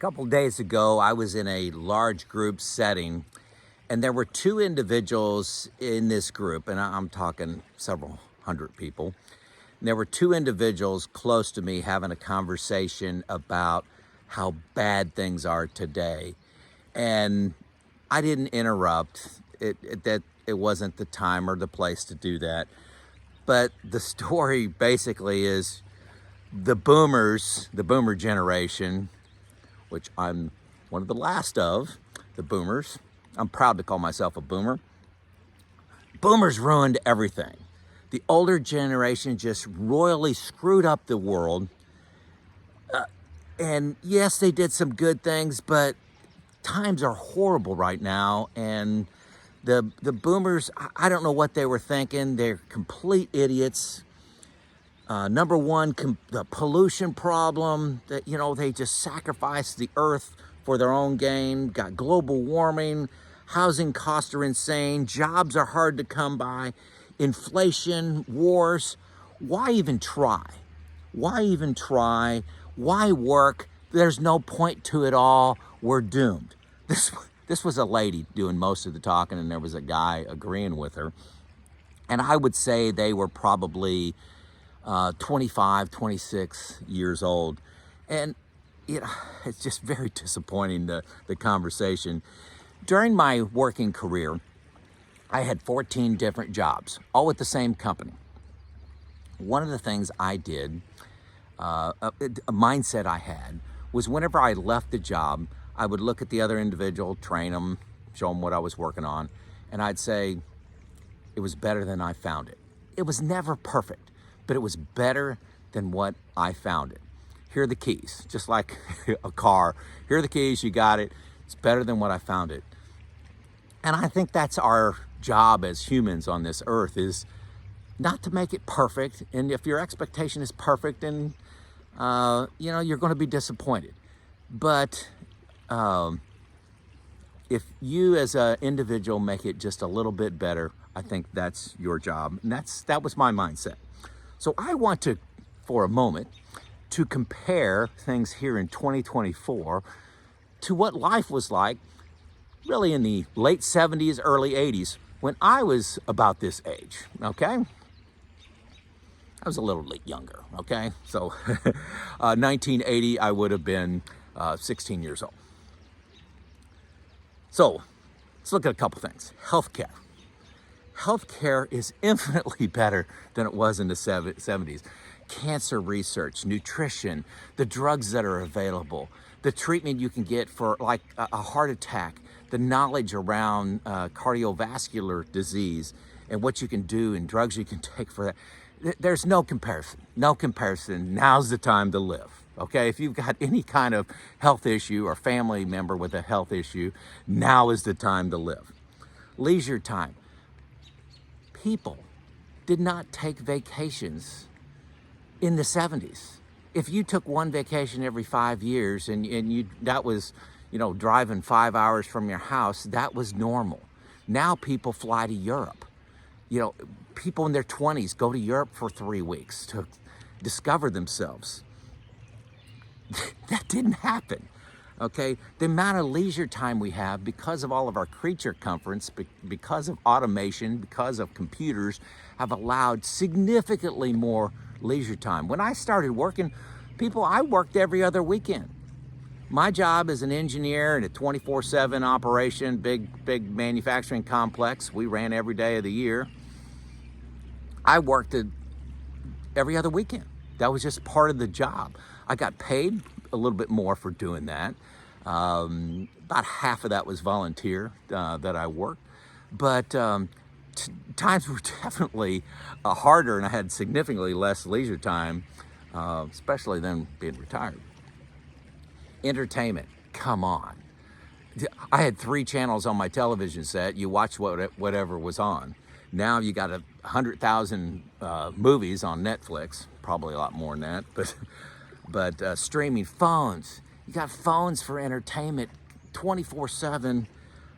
couple days ago, I was in a large group setting, and there were two individuals in this group, and I'm talking several hundred people. And there were two individuals close to me having a conversation about how bad things are today. And I didn't interrupt. It wasn't the time or the place to do that. But the story basically is the boomers, the boomer generation, which I'm one of the last of, the boomers. I'm proud to call myself a boomer. Boomers ruined everything. The older generation just royally screwed up the world. And yes, they did some good things, but times are horrible right now. And the boomers, I don't know what they were thinking. They're complete idiots. Number one, the pollution problem, that, they just sacrificed the earth for their own gain. Got global warming, housing costs are insane, jobs are hard to come by, inflation, wars. Why even try? Why even try? Why work? There's no point to it all. We're doomed. This was a lady doing most of the talking, and there was a guy agreeing with her. And I would say they were probably 25, 26 years old. And it's just very disappointing, the conversation. During my working career, I had 14 different jobs, all with the same company. One of the things I did, a mindset I had, was whenever I left the job, I would look at the other individual, train them, show them what I was working on, and I'd say, it was better than I found it. It was never perfect, but it was better than what I found it. Here are the keys, just like a car. Here are the keys, you got it. It's better than what I found it. And I think that's our job as humans on this earth, is not to make it perfect. And if your expectation is perfect, then you're going to be disappointed. But if you as an individual make it just a little bit better, I think that's your job. And that was my mindset. So I want to, for a moment, to compare things here in 2024 to what life was like really in the late 70s, early 80s, when I was about this age, okay? I was a little younger, okay? So 1980, I would have been 16 years old. So let's look at a couple things. Healthcare. Healthcare is infinitely better than it was in the 70s. Cancer research, nutrition, the drugs that are available, the treatment you can get for like a heart attack, the knowledge around cardiovascular disease and what you can do and drugs you can take for that. There's no comparison, no comparison. Now's the time to live, okay? If you've got any kind of health issue or family member with a health issue, now is the time to live. Leisure time. People did not take vacations in the 70s. If you took one vacation every 5 years and that was, driving 5 hours from your house, that was normal. Now people fly to Europe. People in their 20s go to Europe for 3 weeks to discover themselves. That didn't happen. Okay, the amount of leisure time we have because of all of our creature comforts, because of automation, because of computers, have allowed significantly more leisure time. When I started working, I worked every other weekend. My job as an engineer in a 24/7 operation, big manufacturing complex, we ran every day of the year. I worked every other weekend. That was just part of the job. I got paid a little bit more for doing that. About half of that was volunteer that I worked, but times were definitely harder, and I had significantly less leisure time, especially then being retired. Entertainment, come on. I had 3 channels on my television set. You watch whatever was on. Now you got 100,000 movies on Netflix, probably a lot more than that, but streaming, phones. You got phones for entertainment 24/7.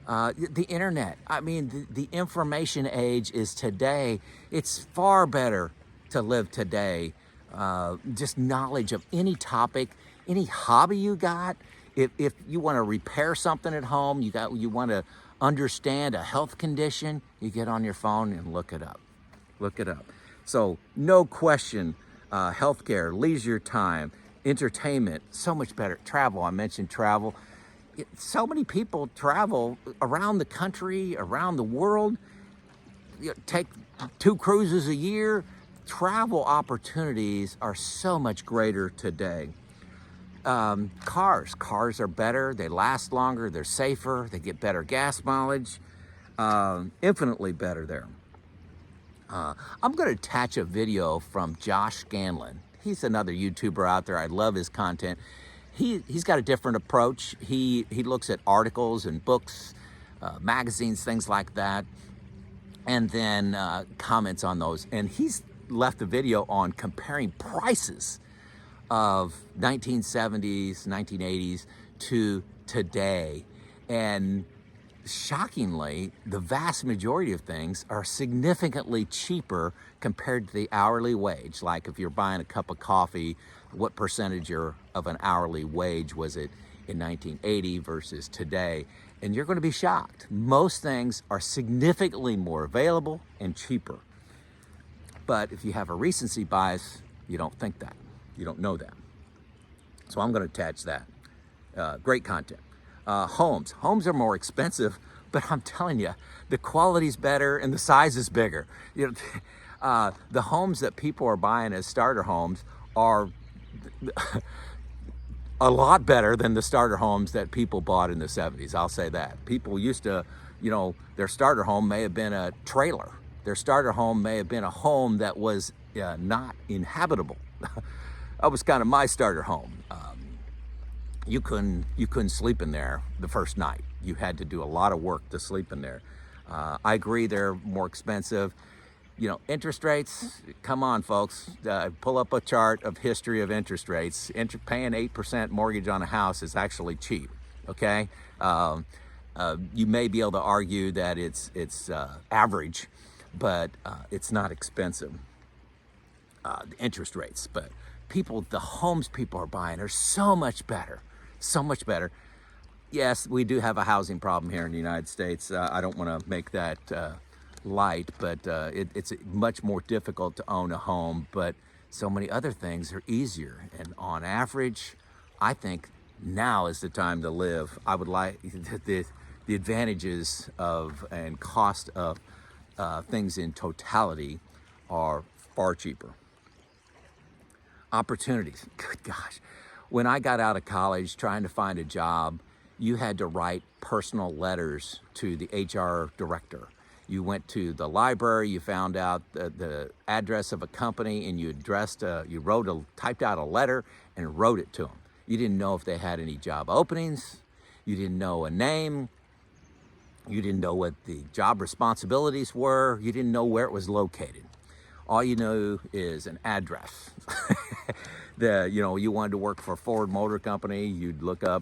The internet, the information age is today. It's far better to live today. Just knowledge of any topic, any hobby you got, If you want to repair something at home, you want to understand a health condition, you get on your phone and look it up. Look it up. So no question, healthcare, leisure time, entertainment, so much better. Travel, I mentioned travel. So many people travel around the country, around the world. Take 2 cruises a year. Travel opportunities are so much greater today. Cars are better, they last longer, they're safer, they get better gas mileage, infinitely better there. I'm going to attach a video from Josh Scanlon. He's another YouTuber out there. I love his content. He's got a different approach. He looks at articles and books, magazines, things like that, and then comments on those. And he's left a video on comparing prices of 1970s, 1980s to today. And shockingly, the vast majority of things are significantly cheaper compared to the hourly wage. Like if you're buying a cup of coffee, what percentage of an hourly wage was it in 1980 versus today? And you're going to be shocked. Most things are significantly more available and cheaper. But if you have a recency bias, you don't think that. You don't know that. So I'm going to attach that. Great content. Homes are more expensive, but I'm telling you, the quality's better and the size is bigger. You know, the homes that people are buying as starter homes are a lot better than the starter homes that people bought in the 70s. I'll say that. People used to, their starter home may have been a trailer. Their starter home may have been a home that was not inhabitable. That was kind of my starter home. You couldn't sleep in there the first night. You had to do a lot of work to sleep in there. I agree they're more expensive. Interest rates, come on folks, pull up a chart of history of interest rates. Paying 8% mortgage on a house is actually cheap, okay? You may be able to argue that it's average, but it's not expensive, the interest rates. But the homes people are buying are so much better. So much better. Yes, we do have a housing problem here in the United States. I don't want to make that light, but it's much more difficult to own a home, but so many other things are easier. And on average, I think now is the time to live. I would like the advantages of and cost of things in totality are far cheaper. Opportunities, good gosh. When I got out of college trying to find a job, you had to write personal letters to the HR director. You went to the library, you found out the address of a company, and you typed out a letter and wrote it to them. You didn't know if they had any job openings. You didn't know a name. You didn't know what the job responsibilities were. You didn't know where it was located. All you know is an address. You wanted to work for Ford Motor Company, you'd look up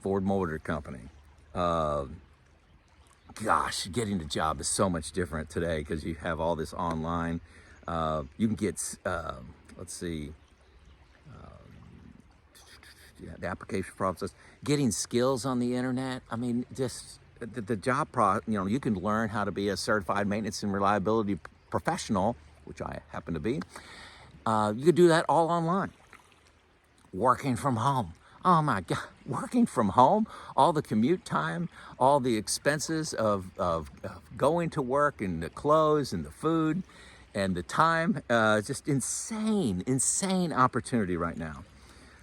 Ford Motor Company. Gosh, getting a job is so much different today because you have all this online. You can get, the application process, getting skills on the internet. I mean, just the job you can learn how to be a certified maintenance and reliability professional, which I happen to be. You could do that all online. Working from home. Oh my God, working from home, all the commute time, all the expenses of going to work and the clothes and the food and the time, just insane opportunity right now.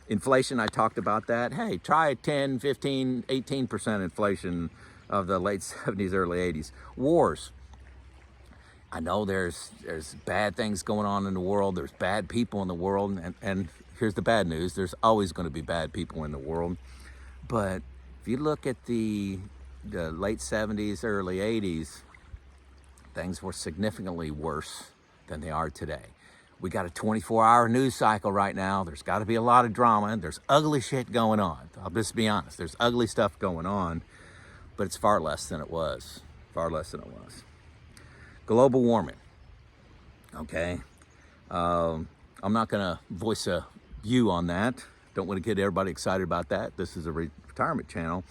Inflation, I talked about that. Hey, try 10, 15, 18% inflation of the late 70s, early 80s. Wars. I know there's bad things going on in the world. There's bad people in the world. And here's the bad news. There's always going to be bad people in the world. But if you look at the late 70s, early 80s, things were significantly worse than they are today. We got a 24-hour news cycle right now. There's got to be a lot of drama. There's ugly shit going on. I'll just be honest. There's ugly stuff going on, but it's far less than it was. Far less than it was. Global warming, okay? I'm not gonna voice a view on that. Don't want to get everybody excited about that. This is a retirement channel.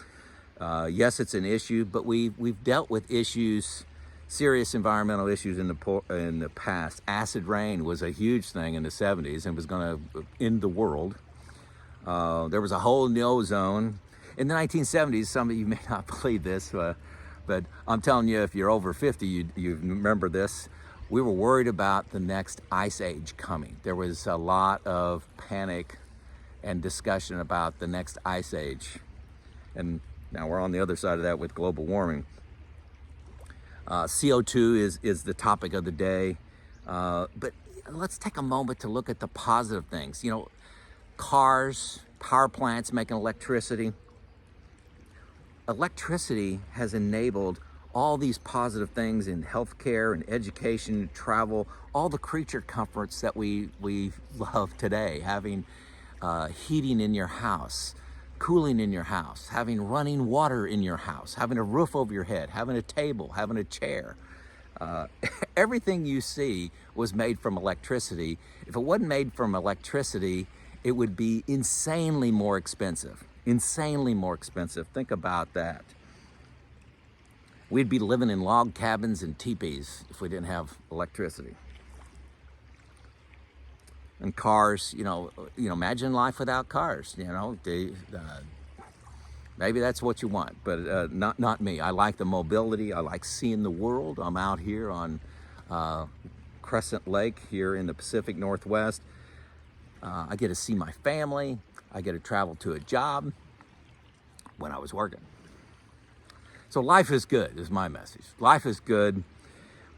Yes, it's an issue, but we've dealt with issues, serious environmental issues in the past. Acid rain was a huge thing in the 70s and was going to end the world. There was a hole in the ozone. In the 1970s, some of you may not believe this, but I'm telling you, if you're over 50, you remember this. We were worried about the next ice age coming. There was a lot of panic and discussion about the next ice age. And now we're on the other side of that with global warming. CO2 is the topic of the day. But let's take a moment to look at the positive things. You know, cars, power plants making electricity. Electricity has enabled all these positive things in healthcare and education, travel, all the creature comforts that we love today. Having heating in your house, cooling in your house, having running water in your house, having a roof over your head, having a table, having a chair. Everything you see was made from electricity. If it wasn't made from electricity, it would be insanely more expensive. Insanely more expensive. Think about that. We'd be living in log cabins and teepees if we didn't have electricity. And cars, you know, imagine life without cars. You know, maybe that's what you want, but not me. I like the mobility. I like seeing the world. I'm out here on Crescent Lake here in the Pacific Northwest. I get to see my family. I get to travel to a job when I was working. So life is good is my message. Life is good.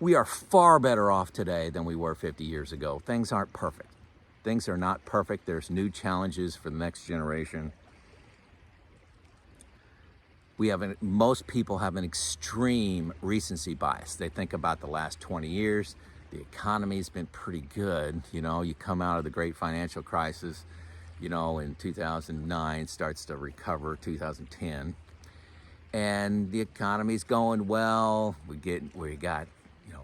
We are far better off today than we were 50 years ago. Things aren't perfect. Things are not perfect. There's new challenges for the next generation. Most people have an extreme recency bias. They think about the last 20 years. The economy's been pretty good. You know, you come out of the great financial crisis, you know, in 2009, starts to recover, 2010. And the economy's going well. We got, you know,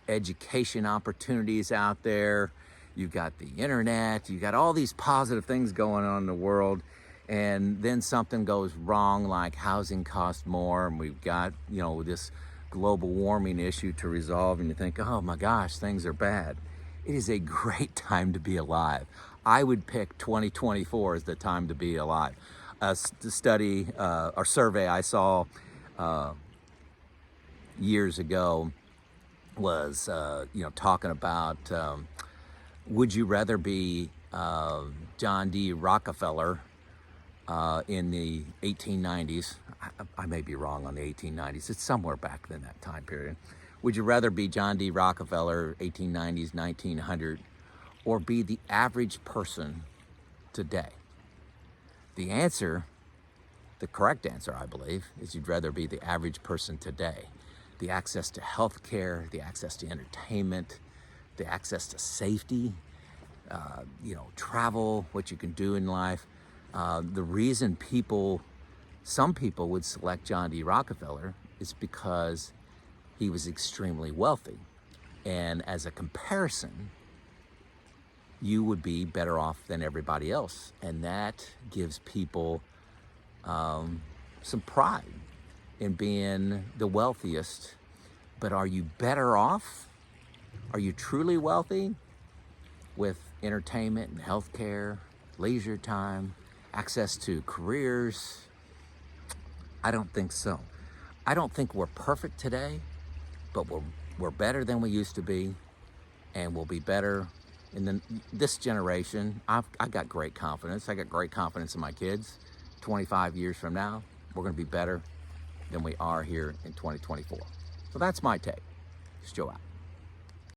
education opportunities out there. You've got the internet. You got all these positive things going on in the world. And then something goes wrong, like housing costs more, and we've got, you know, this global warming issue to resolve, and you think, oh my gosh, things are bad. It is a great time to be alive. I would pick 2024 as the time to be alive. A study or survey I saw years ago was, you know, talking about would you rather be John D. Rockefeller in the 1890s? I may be wrong on the 1890s. It's somewhere back in that time period. Would you rather be John D. Rockefeller, 1890s, 1900, or be the average person today? The answer, the correct answer, I believe, is you'd rather be the average person today. The access to healthcare, the access to entertainment, the access to safety, you know, travel, what you can do in life. The reason some people would select John D. Rockefeller is because he was extremely wealthy. And as a comparison, you would be better off than everybody else. And that gives people some pride in being the wealthiest. But are you better off? Are you truly wealthy with entertainment and healthcare, leisure time, access to careers? I don't think so. I don't think we're perfect today, but we're better than we used to be, and we'll be better in this generation. I got great confidence. I got great confidence in my kids. 25 years from now, we're going to be better than we are here in 2024. So that's my take. Joe out.